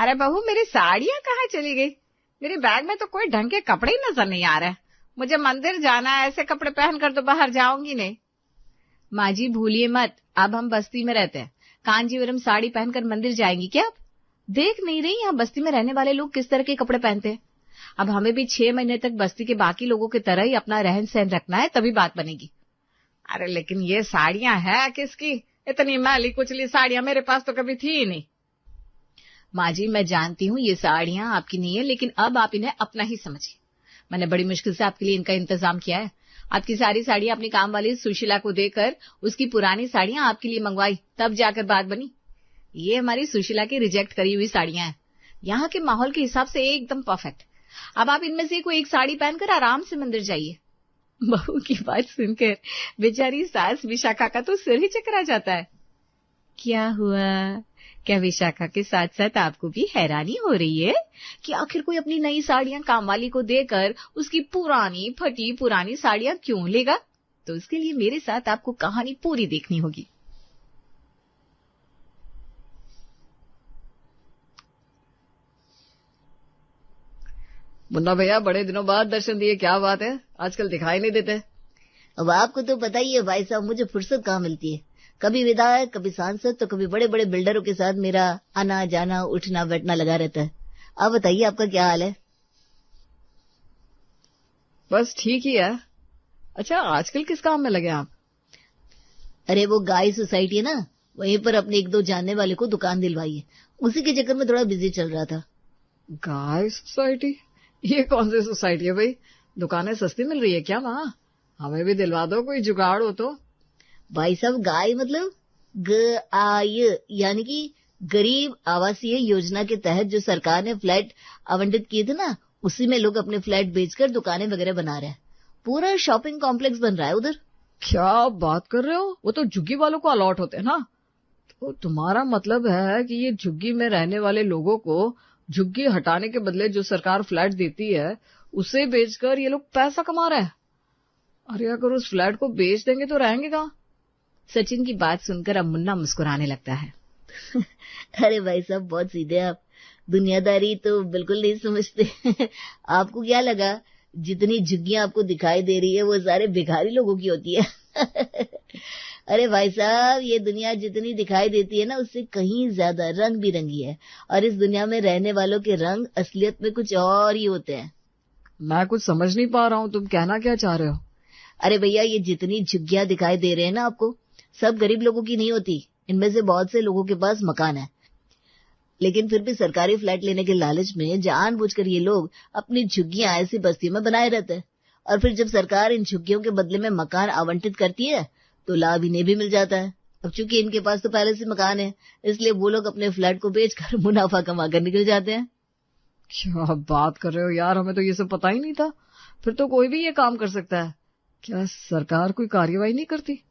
अरे बहू, मेरी साड़ियाँ कहाँ चली गई? मेरे बैग में तो कोई ढंग के कपड़े ही नजर नहीं आ रहे। मुझे मंदिर जाना है, ऐसे कपड़े पहनकर तो बाहर जाऊंगी नहीं। माँ जी भूलिए मत, अब हम बस्ती में रहते हैं। कांजीवरम साड़ी पहनकर मंदिर जाएंगी क्या आप? देख नहीं रही यहाँ बस्ती में रहने वाले लोग किस तरह के कपड़े पहनते हैं। अब हमें भी 6 महीने तक बस्ती के बाकी लोगों की तरह ही अपना रहन सहन रखना है, तभी बात बनेगी। अरे लेकिन ये साड़ियां है किसकी? इतनी मैली कुचली साड़ियां मेरे पास तो कभी थी ही नहीं। माँ जी मैं जानती हूँ ये साड़ियां आपकी नहीं है, लेकिन अब आप इन्हें अपना ही समझिए। मैंने बड़ी मुश्किल से आपके लिए इनका इंतजाम किया है। आपकी सारी साड़ियां अपनी काम वाली सुशीला को देकर उसकी पुरानी साड़ियां आपके लिए मंगवाई, तब जाकर बात बनी। ये हमारी सुशीला की रिजेक्ट करी हुई साड़ियां हैं, यहाँ के माहौल के हिसाब से एकदम परफेक्ट। अब आप इनमें से कोई एक साड़ी पहनकर आराम से मंदिर जाइए। बहू की बात सुनकर बेचारी सास विशाखा का तो सिर ही चकरा जाता है। क्या हुआ? क्या विशाखा के साथ साथ आपको भी हैरानी हो रही है कि आखिर कोई अपनी नई साड़ियां कामवाली को देकर उसकी पुरानी फटी पुरानी साड़ियां क्यों लेगा? तो उसके लिए मेरे साथ आपको कहानी पूरी देखनी होगी। मुन्ना भैया, बड़े दिनों बाद दर्शन दिए, क्या बात है? आजकल दिखाई नहीं देते। अब आपको तो पता ही है भाई साहब, मुझे फुर्सत कहाँ मिलती है। कभी विधायक, कभी सांसद, तो कभी बड़े बड़े बिल्डरों के साथ मेरा आना जाना उठना बैठना लगा रहता है। आप बताइए, आपका क्या हाल है? बस ठीक ही है। अच्छा, आजकल किस काम में लगे आप? अरे वो गाय सोसाइटी है ना, वहीं पर अपने 1-2 जानने वाले को दुकान दिलवाई है, उसी के चक्कर में थोड़ा बिजी चल रहा था। गाय सोसाइटी? ये कौन सी सोसाइटी है भाई? दुकानें सस्ती मिल रही है क्या वहाँ? हमें भी दिलवा दो, कोई जुगाड़ हो तो। भाई साहब, गाय मतलब GAY, यानी कि गरीब आवासीय योजना के तहत जो सरकार ने फ्लैट आवंटित किए थे ना, उसी में लोग अपने फ्लैट बेचकर दुकानें वगैरह बना रहे हैं। पूरा शॉपिंग कॉम्प्लेक्स बन रहा है उधर। क्या बात कर रहे हो? वो तो झुग्गी वालों को अलॉट होते हैं ना। तो तुम्हारा मतलब है कि ये झुग्गी में रहने वाले लोगों को झुग्गी हटाने के बदले जो सरकार फ्लैट देती है उसे बेचकर ये लोग पैसा कमा रहे हैं। अरे अगर उस फ्लैट को बेच देंगे तो रहेंगे कहाँ? सचिन की बात सुनकर अब मुन्ना मुस्कुराने लगता है। अरे भाई साहब, बहुत सीधे आप, दुनियादारी तो बिल्कुल नहीं समझते। आपको क्या लगा जितनी झुग्गियां आपको दिखाई दे रही है वो सारे भिखारी लोगों की होती है? अरे भाई साहब, ये दुनिया जितनी दिखाई देती है ना, उससे कहीं ज्यादा रंग बिरंगी है, और इस दुनिया में रहने वालों के रंग असलियत में कुछ और ही होते हैं। मैं कुछ समझ नहीं पा रहा हूँ, तुम कहना क्या चाह रहे हो? अरे भैया, ये जितनी झुग्गियां दिखाई दे रहे हैं ना आपको, सब गरीब लोगों की नहीं होती। इनमें से बहुत से लोगों के पास मकान है, लेकिन फिर भी सरकारी फ्लैट लेने के लालच में जानबूझकर ये लोग अपनी झुग्गियां ऐसी बस्तियों में बनाए रहते हैं, और फिर जब सरकार इन झुग्गियों के बदले में मकान आवंटित करती है तो लाभ इन्हें भी मिल जाता है। अब चूंकि इनके पास तो पहले से मकान है, इसलिए वो लोग अपने फ्लैट को बेचकर मुनाफा कमाकर निकल जाते हैं। क्या बात कर रहे हो यार, हमें तो ये सब पता ही नहीं था। फिर तो कोई भी ये काम कर सकता है। क्या सरकार कोई कार्यवाही नहीं करती?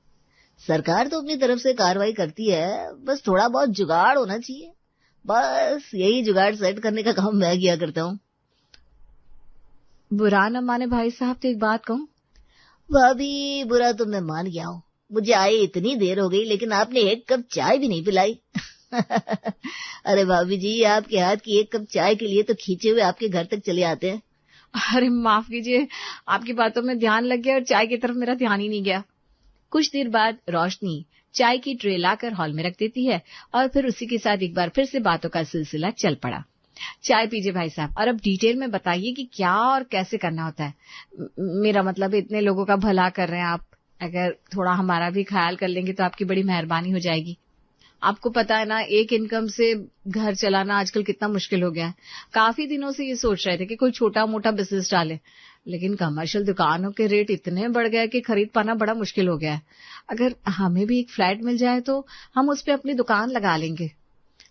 सरकार तो अपनी तरफ से कार्रवाई करती है, बस थोड़ा बहुत जुगाड़ होना चाहिए। बस यही जुगाड़ सेट करने का काम मैं किया करता हूँ। बुरा न माने भाई साहब तो एक बात कहूँ। भाभी, बुरा तो मैं मान गया हूँ। मुझे आए इतनी देर हो गई, लेकिन आपने एक कप चाय भी नहीं पिलाई। अरे भाभी जी, आपके हाथ की एक कप चाय के लिए तो खींचे हुए आपके घर तक चले आते हैं। अरे माफ कीजिए, आपकी बातों में ध्यान लग गया और चाय की तरफ मेरा ध्यान ही नहीं गया। कुछ देर बाद रोशनी चाय की ट्रे लाकर हॉल में रख देती है और फिर उसी के साथ एक बार फिर से बातों का सिलसिला चल पड़ा। चाय पीजिए भाई साहब, और अब डिटेल में बताइए कि क्या और कैसे करना होता है। मेरा मतलब इतने लोगों का भला कर रहे हैं आप, अगर थोड़ा हमारा भी ख्याल कर लेंगे तो आपकी बड़ी मेहरबानी हो जाएगी। आपको पता है ना, एक इनकम से घर चलाना आजकल कितना मुश्किल हो गया है। काफी दिनों से ये सोच रहे थे कि कोई छोटा मोटा बिजनेस डाले, लेकिन कमर्शियल दुकानों के रेट इतने बढ़ गए कि खरीद पाना बड़ा मुश्किल हो गया है। अगर हमें भी एक फ्लैट मिल जाए तो हम उस पे अपनी दुकान लगा लेंगे।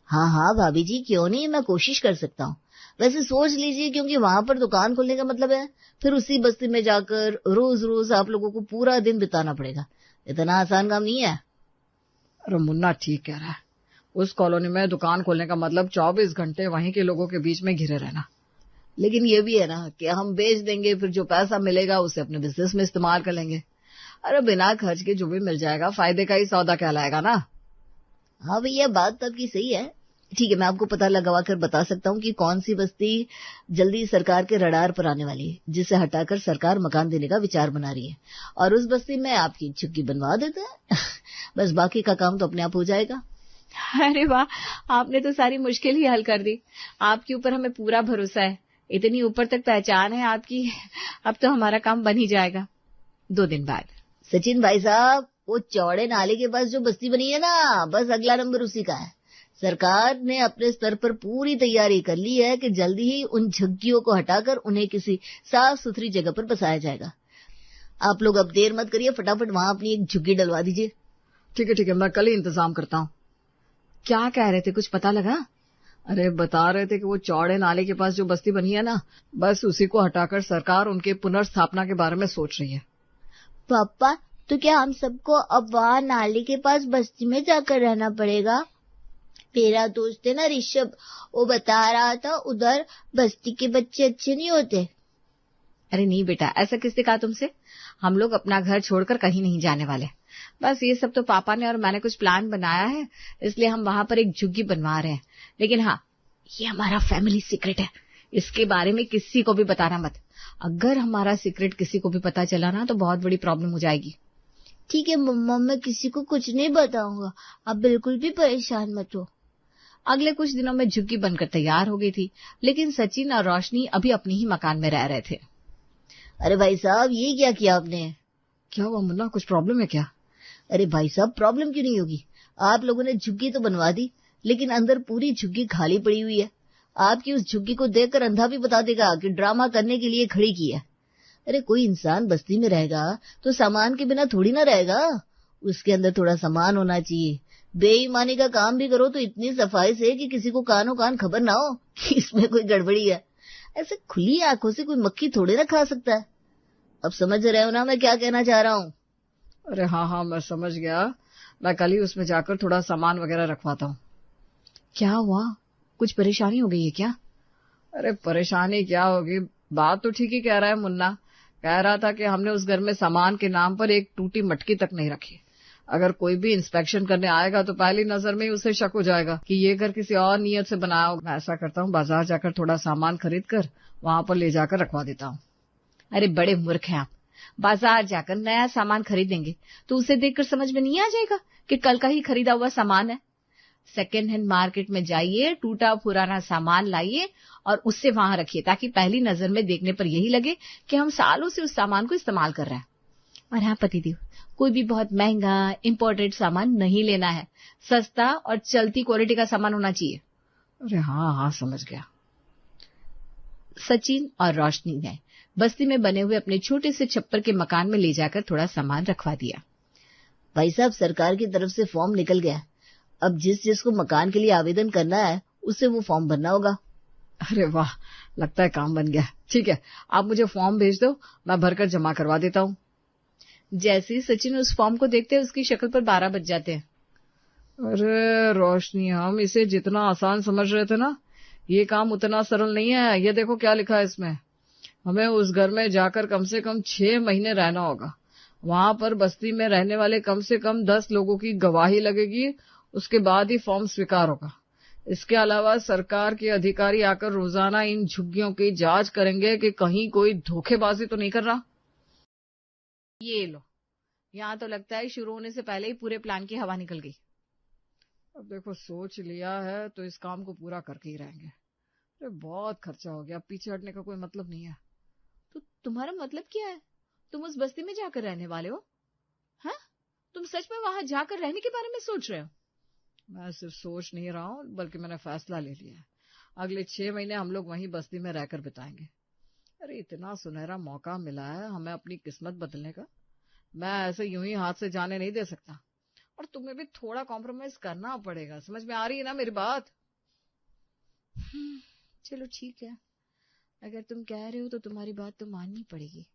हाँ हाँ भाभी जी, क्यों नहीं, मैं कोशिश कर सकता हूँ। वैसे सोच लीजिए, क्योंकि वहां पर दुकान खोलने का मतलब है फिर उसी बस्ती में जाकर रोज रोज आप लोगों को पूरा दिन बिताना पड़ेगा। इतना आसान काम नहीं है। अरे मुन्ना ठीक कह रहा है। उस कॉलोनी में दुकान खोलने का मतलब 24 घंटे वहीं के लोगों के बीच में घिरे रहना। लेकिन ये भी है ना कि हम बेच देंगे, फिर जो पैसा मिलेगा उसे अपने बिजनेस में इस्तेमाल कर लेंगे। अरे बिना खर्च के जो भी मिल जाएगा फायदे का ही सौदा कहलाएगा ना। हाँ भैया, बात तो आपकी सही है, ठीक है, मैं आपको पता लगवा कर बता सकता हूँ कि कौन सी बस्ती जल्दी सरकार के रडार पर आने वाली है, जिसे हटाकर सरकार मकान देने का विचार बना रही है, और उस बस्ती में आपकी झुग्गी बनवा देते हैं। बस बाकी का काम तो अपने आप हो जाएगा। अरे वाह, आपने तो सारी मुश्किल ही हल कर दी। आपके ऊपर हमें पूरा भरोसा है, इतनी ऊपर तक पहचान है आपकी। अब तो हमारा काम बन ही जाएगा। 2 दिन बाद। सचिन भाई साहब, वो चौड़े नाले के पास जो बस्ती बनी है ना, बस अगला नंबर उसी का है। सरकार ने अपने स्तर पर पूरी तैयारी कर ली है कि जल्दी ही उन झुग्गियों को हटाकर उन्हें किसी साफ सुथरी जगह पर बसाया जाएगा। आप लोग अब देर मत करिए, फटाफट वहां अपनी एक झुग्गी डलवा दीजिए। ठीक है, मैं कल ही इंतजाम करता हूँ। क्या कह रहे थे, कुछ पता लगा? अरे बता रहे थे कि वो चौड़े नाले के पास जो बस्ती बनी है ना, बस उसी को हटाकर सरकार उनके पुनर्स्थापना के बारे में सोच रही है। पापा, तो क्या हम सबको अब वहां नाले के पास बस्ती में जाकर रहना पड़ेगा? मेरा दोस्त है ना ऋषभ, वो बता रहा था उधर बस्ती के बच्चे अच्छे नहीं होते। अरे नहीं बेटा, ऐसा किसने कहा तुमसे? हम लोग अपना घर छोड़कर कहीं नहीं जाने वाले। बस ये सब तो पापा ने और मैंने कुछ प्लान बनाया है, इसलिए हम वहां पर एक झुग्गी बनवा रहे हैं। लेकिन हाँ, ये हमारा फैमिली सीक्रेट है, इसके बारे में किसी को भी बताना मत। अगर हमारा सीक्रेट किसी को भी पता चला ना, तो बहुत बड़ी प्रॉब्लम हो जाएगी। ठीक है मम्मा, मैं किसी को कुछ नहीं बताऊंगा, आप बिल्कुल भी परेशान मत हो। अगले कुछ दिनों में झुग्गी बनकर तैयार हो गई थी, लेकिन सचिन और रोशनी अभी अपने ही मकान में रह रहे थे। अरे भाई साहब, ये क्या किया आपने? क्या हुआ मुन्ना, कुछ प्रॉब्लम है क्या? अरे भाई साहब, प्रॉब्लम क्यों नहीं होगी? आप लोगों ने झुग्गी तो बनवा दी, लेकिन अंदर पूरी झुग्गी खाली पड़ी हुई है। आपकी उस झुग्गी को देखकर अंधा भी बता देगा कि ड्रामा करने के लिए खड़ी की है। अरे कोई इंसान बस्ती में रहेगा तो सामान के बिना थोड़ी ना रहेगा, उसके अंदर थोड़ा सामान होना चाहिए। बेईमानी का काम भी करो तो इतनी सफाई से कि किसी को कानो कान खबर ना हो कि इसमें कोई गड़बड़ी है। ऐसे खुली आंखों से कोई मक्खी थोड़े ना खा सकता है। अब समझ रहे हो ना मैं क्या कहना चाह रहा हूँ? अरे हाँ, मैं समझ गया। मैं कल ही उसमें जाकर थोड़ा सामान वगैरह रखवाता हूँ। क्या हुआ, कुछ परेशानी हो गई है क्या? अरे परेशानी क्या होगी, बात तो ठीक ही कह रहा है मुन्ना। कह रहा था कि हमने उस घर में सामान के नाम पर एक टूटी मटकी तक नहीं रखी। अगर कोई भी इंस्पेक्शन करने आएगा तो पहली नजर में ही उसे शक हो जाएगा कि ये घर किसी और नियत से बनाया होगा। मैं ऐसा करता हूँ, बाजार जाकर थोड़ा सामान खरीद कर वहां पर ले जाकर रखवा देता हूँ। अरे बड़े मूर्ख हैं आप। बाजार जाकर नया सामान खरीदेंगे तो उसे देखकर समझ में नहीं आ जाएगा कि कल का ही खरीदा हुआ सामान है। सेकेंड हैंड मार्केट में जाइए, टूटा पुराना सामान लाइए और उससे वहां रखिए, ताकि पहली नजर में देखने पर यही लगे कि हम सालों से उस सामान को इस्तेमाल कर रहे हैं। और हाँ पतिदेव, कोई भी बहुत महंगा इंपोर्टेड सामान नहीं लेना है, सस्ता और चलती क्वालिटी का सामान होना चाहिए। अरे हाँ, समझ गया। सचिन और रोशनी ने बस्ती में बने हुए अपने छोटे से छप्पर के मकान में ले जाकर थोड़ा सामान रखवा दिया। भाई साहब, सरकार की तरफ से फॉर्म निकल गया। अब जिसको मकान के लिए आवेदन करना है उससे वो फॉर्म भरना होगा। अरे वाह, लगता है काम बन गया। ठीक है, आप मुझे फॉर्म भेज दो, मैं भरकर जमा करवा देता हूँ। जैसे ही सचिन उस फॉर्म को देखते हैं, उसकी शक्ल पर 12 बज जाते हैं। अरे रोशनी, हम इसे जितना आसान समझ रहे थे ना, ये काम उतना सरल नहीं है। ये देखो क्या लिखा है इसमें। हमें उस घर में जाकर कम से कम 6 महीने रहना होगा। वहां पर बस्ती में रहने वाले कम से कम 10 लोगों की गवाही लगेगी, उसके बाद ही फॉर्म स्वीकार होगा। इसके अलावा सरकार के अधिकारी आकर रोजाना इन झुग्गियों की जांच करेंगे कि कहीं कोई धोखेबाजी तो नहीं कर रहा। ये लो, यहाँ तो लगता है शुरू होने से पहले ही पूरे प्लान की हवा निकल गई। अब देखो, सोच लिया है तो इस काम को पूरा करके ही रहेंगे। अरे बहुत खर्चा हो गया, पीछे हटने का कोई मतलब नहीं है। तो तुम्हारा मतलब क्या है? तुम उस बस्ती में जाकर रहने वाले हो? हाँ, तुम सच में वहां जाकर रहने के बारे में सोच रहे हो? मैं सिर्फ सोच नहीं रहा हूँ, बल्कि मैंने फैसला ले लिया है। अगले 6 महीने हम लोग वहीं बस्ती में रहकर बिताएंगे। अरे इतना सुनहरा मौका मिला है हमें अपनी किस्मत बदलने का, मैं ऐसे यूं ही हाथ से जाने नहीं दे सकता। और तुम्हें भी थोड़ा कॉम्प्रोमाइज करना पड़ेगा, समझ में आ रही है ना मेरी बात? चलो ठीक है, अगर तुम कह रहे हो तो तुम्हारी बात तो माननी पड़ेगी।